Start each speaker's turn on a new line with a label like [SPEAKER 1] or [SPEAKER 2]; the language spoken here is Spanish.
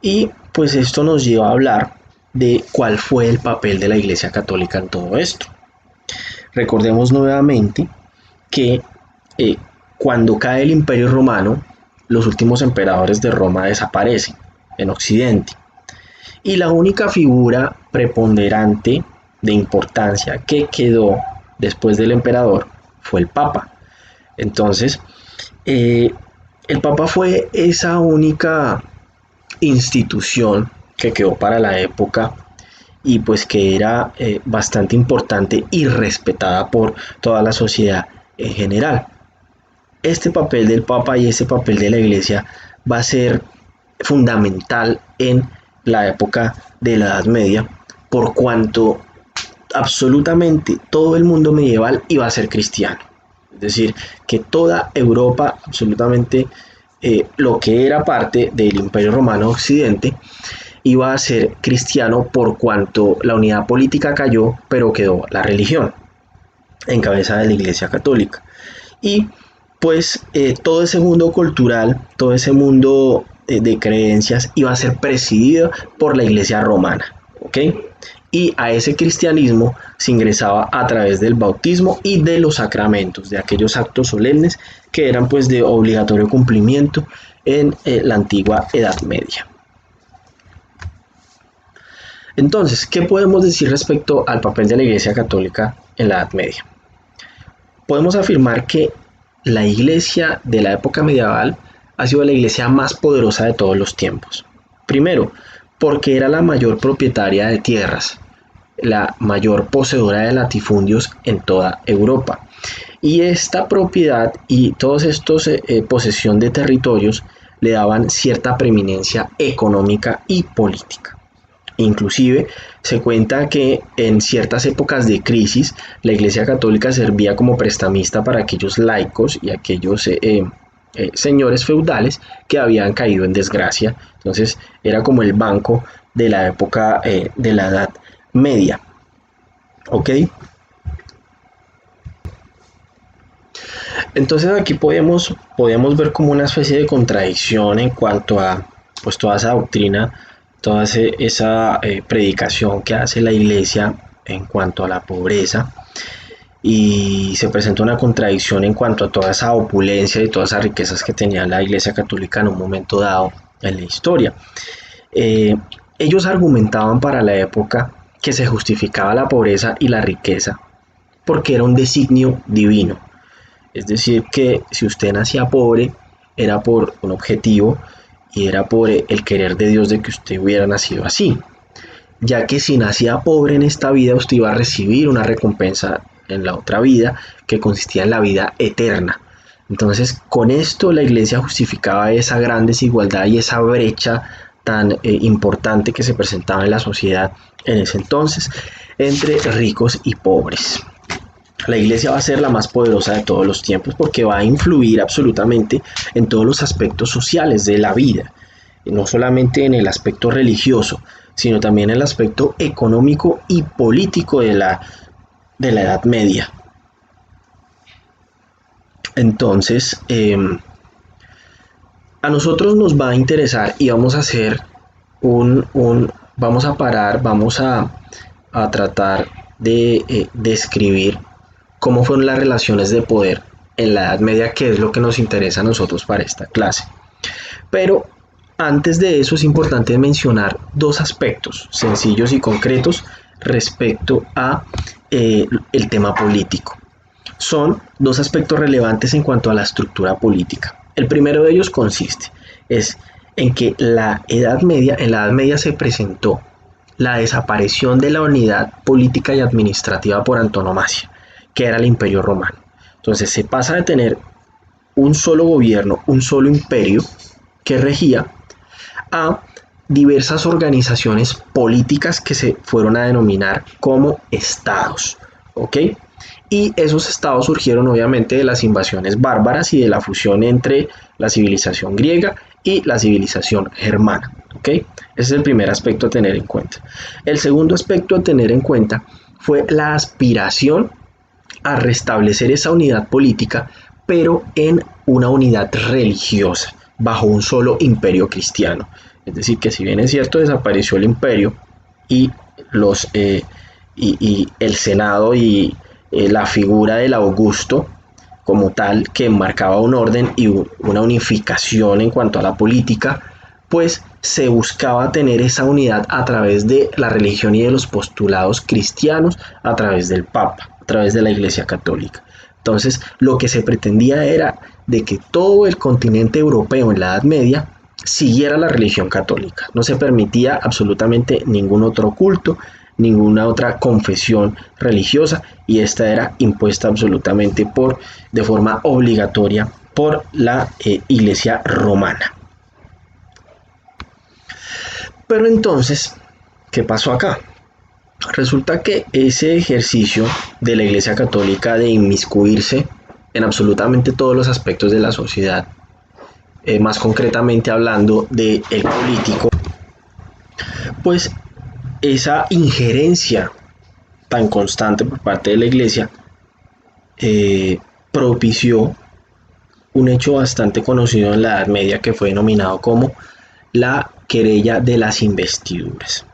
[SPEAKER 1] Y pues esto nos lleva a hablar de cuál fue el papel de la Iglesia Católica en todo esto. Recordemos nuevamente que eh, cuando cae el Imperio Romano, los últimos emperadores de Roma desaparecen en Occidente. Y la única figura preponderante de importancia que quedó después del emperador fue el Papa. Entonces, eh, el Papa fue esa única institución que quedó para la época y pues que era bastante importante y respetada por toda la sociedad en general. Este papel del Papa y este papel de la Iglesia va a ser fundamental en la época de la Edad Media, por cuanto absolutamente todo el mundo medieval iba a ser cristiano. Es decir, que toda Europa, absolutamente lo que era parte del Imperio Romano Occidente, iba a ser cristiano por cuanto la unidad política cayó, pero quedó la religión en cabeza de la Iglesia Católica. Y pues todo ese mundo cultural, todo ese mundo de creencias iba a ser presidido por la Iglesia romana, ¿ok? Y a ese cristianismo se ingresaba a través del bautismo y de los sacramentos, de aquellos actos solemnes que eran pues de obligatorio cumplimiento en la antigua Edad Media. Entonces, ¿qué podemos decir respecto al papel de la Iglesia Católica en la Edad Media? Podemos afirmar que la iglesia de la época medieval ha sido la iglesia más poderosa de todos los tiempos. Primero, porque era la mayor propietaria de tierras, la mayor poseedora de latifundios en toda Europa. Y esta propiedad y todos estos posesión de territorios le daban cierta preeminencia económica y política. Inclusive se cuenta que en ciertas épocas de crisis la Iglesia Católica servía como prestamista para aquellos laicos y aquellos señores feudales que habían caído en desgracia. Entonces era como el banco de la época de la Edad Media. ¿Ok? Entonces aquí podemos ver como una especie de contradicción en cuanto a pues toda esa doctrina, toda esa predicación que hace la iglesia en cuanto a la pobreza, y se presenta una contradicción en cuanto a toda esa opulencia y todas esas riquezas que tenía la iglesia católica en un momento dado en la historia. Ellos argumentaban para la época que se justificaba la pobreza y la riqueza porque era un designio divino. Es decir, que si usted nacía pobre era por un objetivo y era por el querer de Dios de que usted hubiera nacido así, ya que si nacía pobre en esta vida usted iba a recibir una recompensa en la otra vida que consistía en la vida eterna. Entonces con esto la iglesia justificaba esa gran desigualdad y esa brecha tan importante que se presentaba en la sociedad en ese entonces entre ricos y pobres. La iglesia va a ser la más poderosa de todos los tiempos porque va a influir absolutamente en todos los aspectos sociales de la vida, no solamente en el aspecto religioso, sino también en el aspecto económico y político de la Edad Media. Entonces, a nosotros nos va a interesar y vamos a hacer vamos a parar, vamos a tratar de describir cómo fueron las relaciones de poder en la Edad Media, que es lo que nos interesa a nosotros para esta clase. Pero antes de eso es importante mencionar dos aspectos sencillos y concretos respecto a el tema político. Son dos aspectos relevantes en cuanto a la estructura política. El primero de ellos es en que en la Edad Media se presentó la desaparición de la unidad política y administrativa por antonomasia, que era el Imperio Romano. Entonces se pasa de tener un solo gobierno, un solo imperio que regía, a diversas organizaciones políticas que se fueron a denominar como estados, ¿ok? Y esos estados surgieron obviamente de las invasiones bárbaras y de la fusión entre la civilización griega y la civilización germana, ¿ok? Ese es el primer aspecto a tener en cuenta. El segundo aspecto a tener en cuenta fue la aspiración a restablecer esa unidad política, pero en una unidad religiosa, bajo un solo imperio cristiano. Es decir, que si bien es cierto, desapareció el imperio y, los, y el Senado y la figura del Augusto como tal, que marcaba un orden y una unificación en cuanto a la política, pues se buscaba tener esa unidad a través de la religión y de los postulados cristianos, a través del Papa, a través de la Iglesia Católica. Entonces, lo que se pretendía era de que todo el continente europeo en la Edad Media siguiera la religión católica. No se permitía absolutamente ningún otro culto, ninguna otra confesión religiosa, y esta era impuesta absolutamente de forma obligatoria por la Iglesia romana. Pero entonces, ¿qué pasó acá? Resulta que ese ejercicio de la Iglesia Católica de inmiscuirse en absolutamente todos los aspectos de la sociedad, más concretamente hablando del político, pues esa injerencia tan constante por parte de la Iglesia propició un hecho bastante conocido en la Edad Media que fue denominado como la querella de las investiduras.